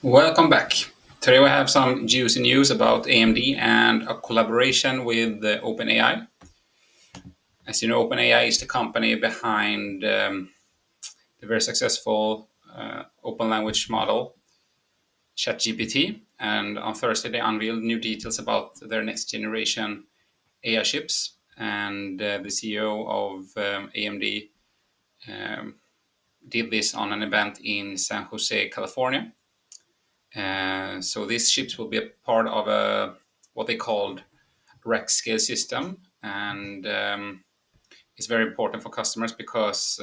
Welcome back. Today we have some juicy news about AMD and a collaboration with OpenAI. As you know, OpenAI is the company behind the very successful open language model ChatGPT. And on Thursday, they unveiled new details about their next generation AI chips. And the CEO of AMD um, did this on an event in San Jose, California. So these chips will be a part of what they called rack scale system, and it's very important for customers because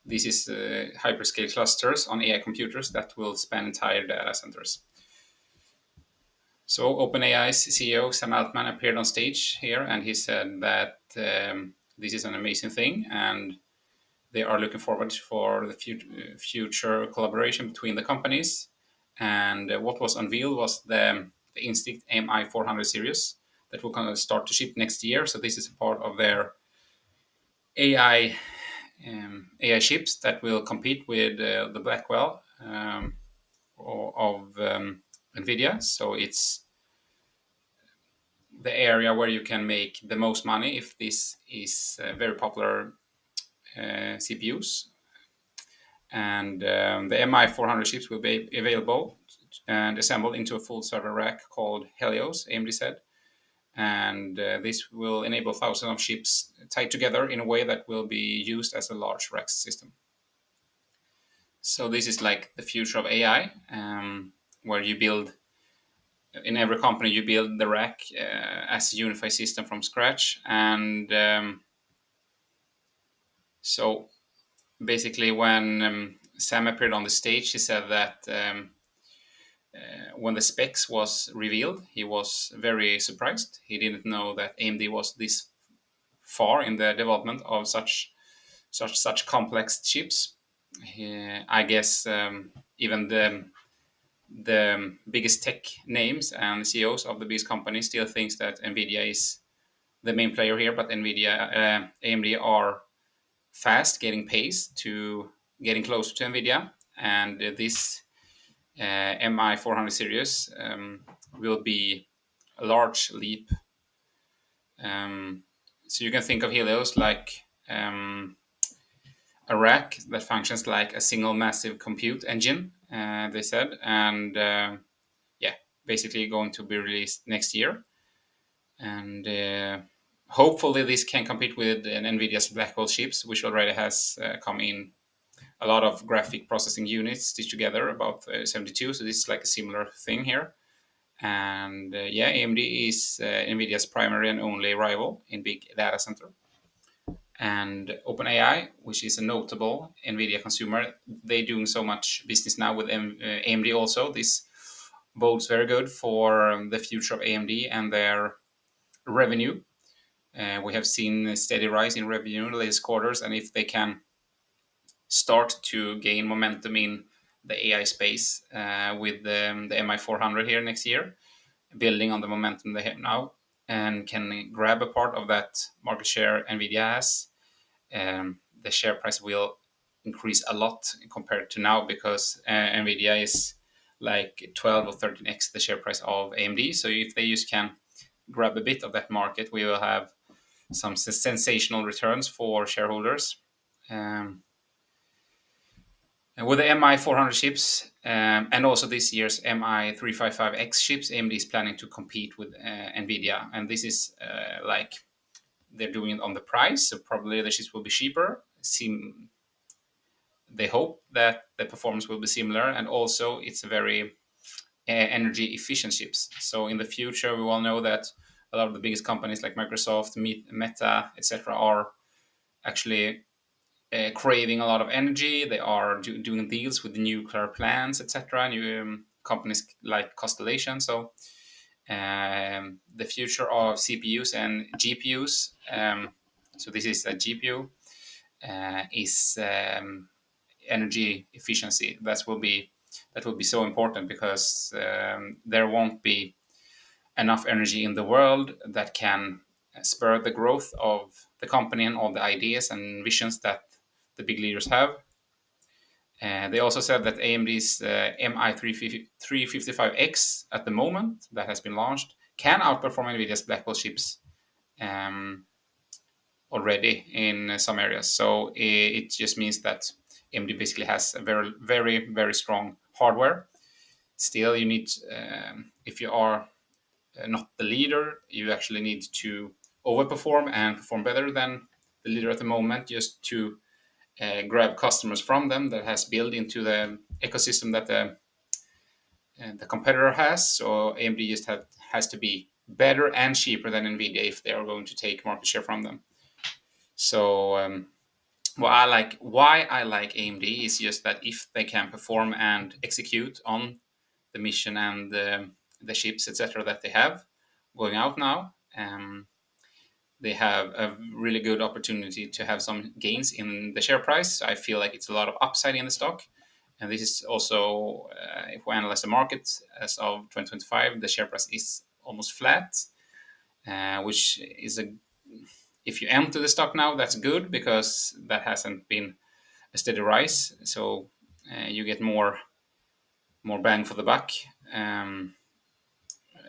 this is hyperscale clusters on AI computers that will span entire data centers. So OpenAI's CEO Sam Altman appeared on stage here, and he said that this is an amazing thing, and they are looking forward for the future collaboration between the companies. And what was unveiled was the Instinct MI 400 series that will kind of start to ship next year. So this is a part of their AI chips that will compete with the Blackwell of NVIDIA. So it's the area where you can make the most money if this is very popular CPUs. And the MI 400 chips will be available and assembled into a full server rack called Helios, AMD said. And this will enable thousands of chips tied together in a way that will be used as a large rack system. So this is like the future of AI, where you build, in every company, you build the rack as a unified system from scratch. And so basically when Sam appeared on the stage, he said that when the specs was revealed, he was very surprised. He didn't know that AMD was this far in the development of such complex chips. I guess even the biggest tech names and CEOs of the biggest companies still thinks that NVIDIA is the main player here, but AMD are fast getting pace to getting closer to NVIDIA, and this MI 400 series will be a large leap. So you can think of Helios like a rack that functions like a single massive compute engine, they said, and yeah, basically going to be released next year. And hopefully this can compete with NVIDIA's Blackwell chips, which already has come in a lot of graphic processing units stitched together, about 72. So this is like a similar thing here. And yeah, AMD is NVIDIA's primary and only rival in big data center. And OpenAI, which is a notable NVIDIA consumer, they doing so much business now with AMD also. This bodes very good for the future of AMD and their revenue. We have seen a steady rise in revenue in the latest quarters, and if they can start to gain momentum in the AI space with the MI 400 here next year, building on the momentum they have now, and can grab a part of that market share NVIDIA has, the share price will increase a lot compared to now because NVIDIA is like 12 or 13x the share price of AMD. So if they just can grab a bit of that market, we will have some sensational returns for shareholders. And with the MI 400 chips and also this year's MI 355X chips, AMD is planning to compete with NVIDIA. And this is like they're doing it on the price, so probably the chips will be cheaper. They hope that the performance will be similar, and also it's a very energy efficient chips. So in the future, we all know that a lot of the biggest companies like Microsoft, Meta, etc., are actually craving a lot of energy. They are doing deals with nuclear plants, etc. New companies like Constellation. So the future of CPUs and GPUs. So this is a GPU. Is energy efficiency. That will be so important because there won't be enough energy in the world that can spur the growth of the company and all the ideas and visions that the big leaders have. They also said that AMD's MI355X at the moment that has been launched can outperform NVIDIA's Blackwell chips um, already in some areas. So it just means that AMD basically has a very, very, very strong hardware. Still, you need, if you are not the leader, you actually need to overperform and perform better than the leader at the moment, just to grab customers from them that has built into the ecosystem that the competitor has. So AMD just has to be better and cheaper than Nvidia if they are going to take market share from them. So why I like AMD is just that if they can perform and execute on the mission and the chips, etc., that they have going out now, they have a really good opportunity to have some gains in the share price. I feel like it's a lot of upside in the stock. And this is also, if we analyze the market as of 2025, the share price is almost flat, which is if you enter the stock now, that's good because that hasn't been a steady rise. So you get more bang for the buck.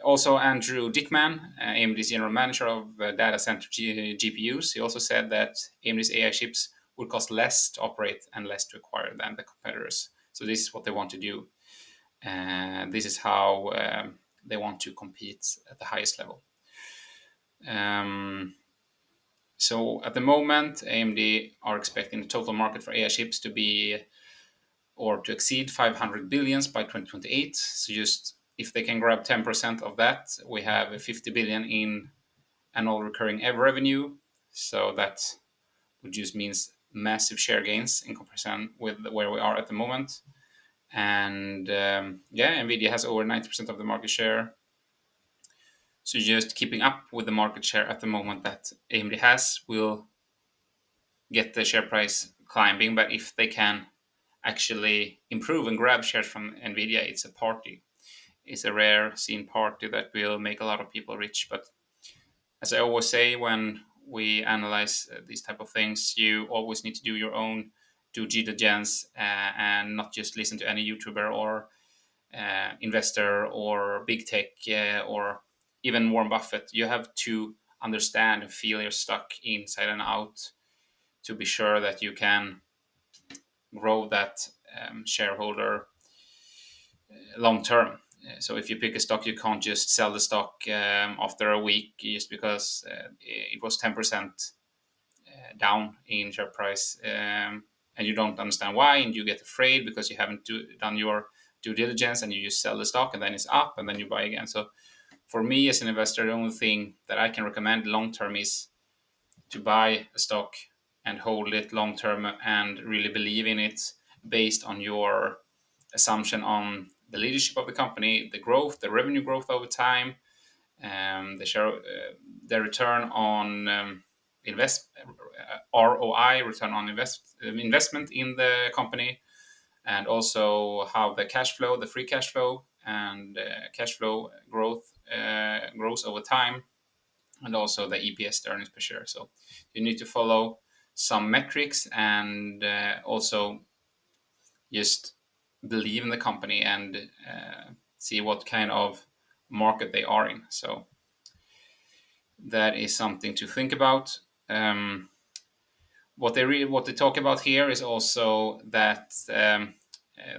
Also, Andrew Dickman, AMD's general manager of data center GPUs, he also said that AMD's AI chips would cost less to operate and less to acquire than the competitors. So this is what they want to do. This is how they want to compete at the highest level. So at the moment, AMD are expecting the total market for AI chips to be or to exceed 500 billions by 2028. So just if they can grab 10% of that, we have 50 billion in annual recurring revenue. So that would just means massive share gains in comparison with where we are at the moment. And Nvidia has over 90% of the market share. So just keeping up with the market share at the moment that AMD has will get the share price climbing. But if they can actually improve and grab shares from Nvidia, it's a party. It's a rare seen party that will make a lot of people rich. But as I always say, when we analyze these type of things, you always need to do your own due diligence and not just listen to any YouTuber or investor or big tech or even Warren Buffett. You have to understand and feel your stock inside and out to be sure that you can grow that shareholder long term. So if you pick a stock, you can't just sell the stock after a week just because it was 10% down in share price, and you don't understand why, and you get afraid because you haven't done your due diligence, and you just sell the stock, and then it's up, and then you buy again. So for me as an investor, the only thing that I can recommend long term is to buy a stock and hold it long term and really believe in it based on your assumption on the leadership of the company, the growth, the revenue growth over time, the return on ROI, return on investment in the company, and also how the cash flow, the free cash flow, and cash flow growth grows over time, and also the EPS, the earnings per share. So you need to follow some metrics and also just believe in the company and see what kind of market they are in. So that is something to think about. What they talk about here is also that the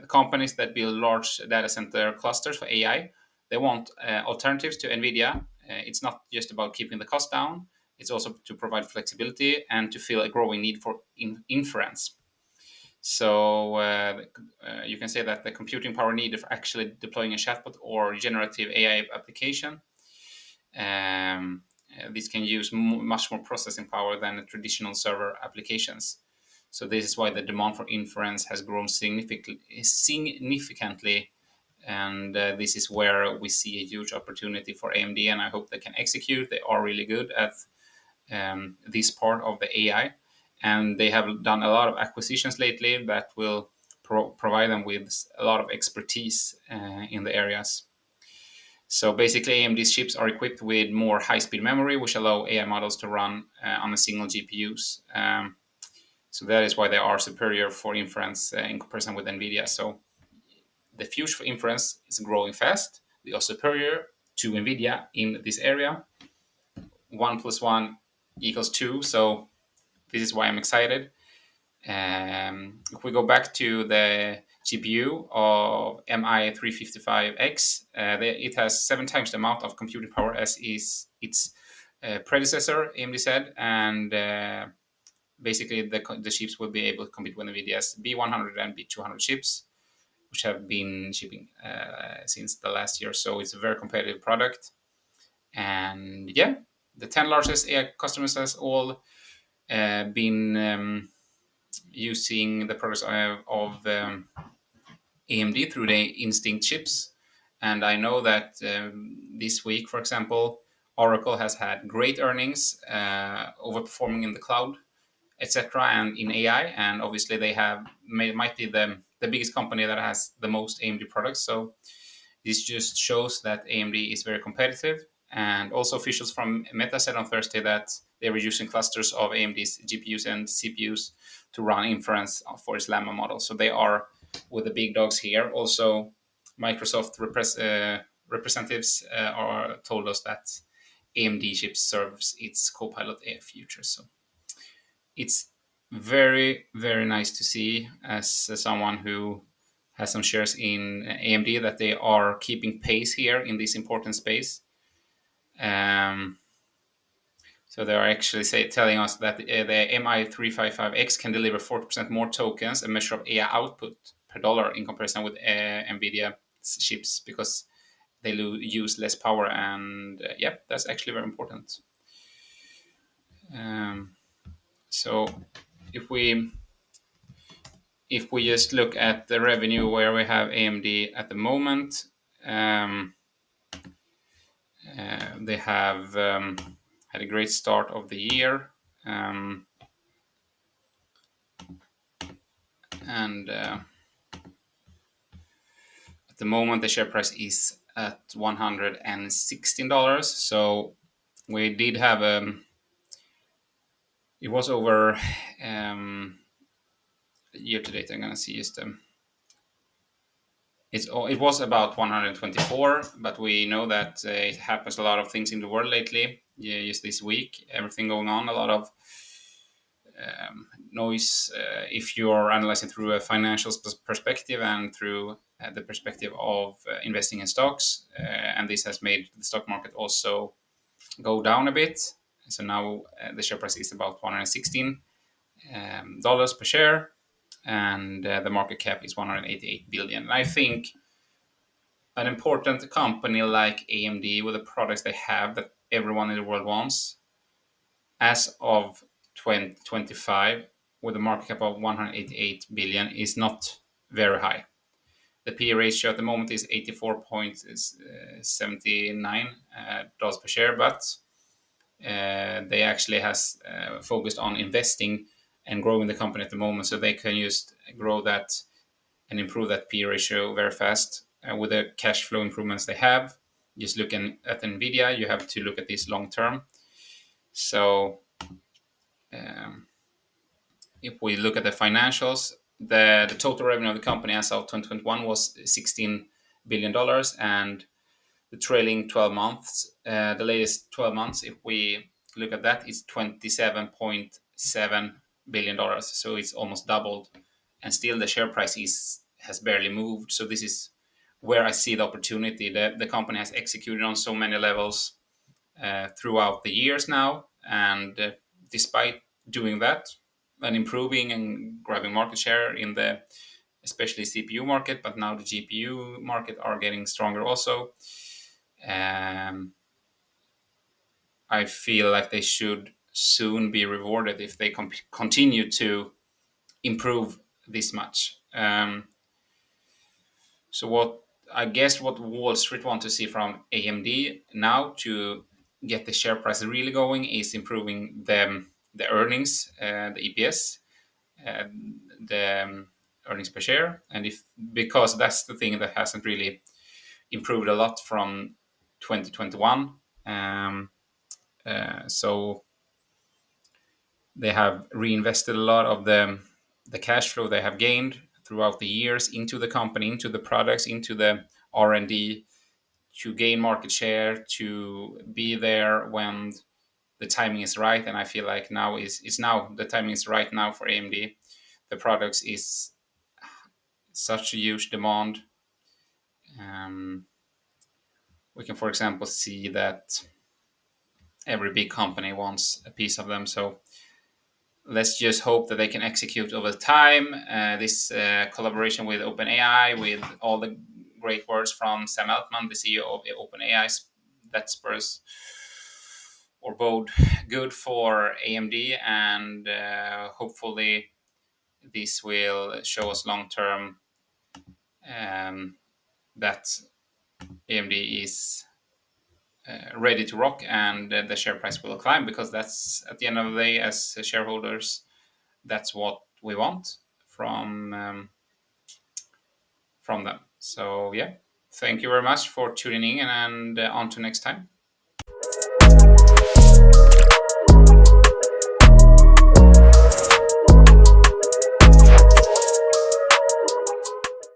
companies that build large data center clusters for AI, they want alternatives to NVIDIA. It's not just about keeping the cost down. It's also to provide flexibility and to fill a growing need for inference. So you can say that the computing power needed for actually deploying a chatbot or generative AI application, this can use much more processing power than traditional server applications. So this is why the demand for inference has grown significantly, and this is where we see a huge opportunity for AMD, and I hope they can execute. They are really good at this part of the AI, and they have done a lot of acquisitions lately that will provide them with a lot of expertise in the areas. So basically, AMD's chips are equipped with more high-speed memory, which allow AI models to run on a single GPUs. So that is why they are superior for inference in comparison with NVIDIA. So the future for inference is growing fast. They are superior to NVIDIA in this area. 1 plus 1 equals 2. So this is why I'm excited. If we go back to the GPU of MI355X, it has 7 times the amount of computing power as is its predecessor, AMD said, and basically the chips will be able to compete with NVIDIA's B100 and B200 chips, which have been shipping since the last year. So it's a very competitive product. And yeah, the 10 largest AI customers has all been using the products of AMD through the Instinct chips. And I know that this week, for example, Oracle has had great earnings, overperforming in the cloud, etc., and in AI. And obviously, they might be the biggest company that has the most AMD products. So this just shows that AMD is very competitive. And also, officials from Meta said on Thursday that they were using clusters of AMD's GPUs and CPUs to run inference for its Llama model. So they are with the big dogs here. Also, Microsoft representatives are told us that AMD chips serves its Copilot AI future. So it's very, very nice to see as someone who has some shares in AMD that they are keeping pace here in this important space. Um, so they are actually telling us that the MI355X can deliver 40% more tokens, a measure of AI output per dollar in comparison with NVIDIA chips, because they use less power. And yeah, that's actually very important. Um, so if we just look at the revenue where we have AMD at the moment, they have had a great start of the year. And at the moment, the share price is at $116. So we did have it was over year to date. I'm going to see just it was about 124, but we know that it happens a lot of things in the world lately. Yeah, just this week, everything going on, a lot of noise. If you are analyzing through a financial perspective and through the perspective of investing in stocks, and this has made the stock market also go down a bit. So now the share price is about $116 dollars per share, and the market cap is 188 billion. And I think an important company like AMD, with the products they have that everyone in the world wants, as of 2025, with a market cap of 188 billion, is not very high. The PE ratio at the moment is 84.79 dollars per share, but they actually has focused on investing and growing the company at the moment, so they can just grow that and improve that PE ratio very fast with the cash flow improvements they have. Just looking at NVIDIA, you have to look at this long term. So if we look at the financials, the total revenue of the company as of 2021 was $16 billion, and the trailing 12 months, the latest 12 months, if we look at that, is $27.7 billion. So it's almost doubled, and still the share price has barely moved. So this is where I see the opportunity. The company has executed on so many levels throughout the years now, and despite doing that and improving and grabbing market share in the especially CPU market, but now the GPU market are getting stronger also. I feel like they should soon be rewarded if they continue to improve this much. So what Wall Street want to see from AMD now to get the share price really going is improving the earnings, the EPS, uh, the earnings per share, and because that's the thing that hasn't really improved a lot from 2021. So They have reinvested a lot of the cash flow they have gained throughout the years into the company, into the products, into the R&D, to gain market share, to be there when the timing is right. And I feel like now is now the timing is right now for AMD. The products is such a huge demand. Um, we can, for example, see that every big company wants a piece of them. So let's just hope that they can execute over time. This collaboration with OpenAI, with all the great words from Sam Altman, the CEO of OpenAI, that spurs or bode good for AMD, and hopefully this will show us long term that AMD is ready to rock, and the share price will climb, because that's, at the end of the day, as shareholders, that's what we want from them. So yeah, thank you very much for tuning in, and on to next time.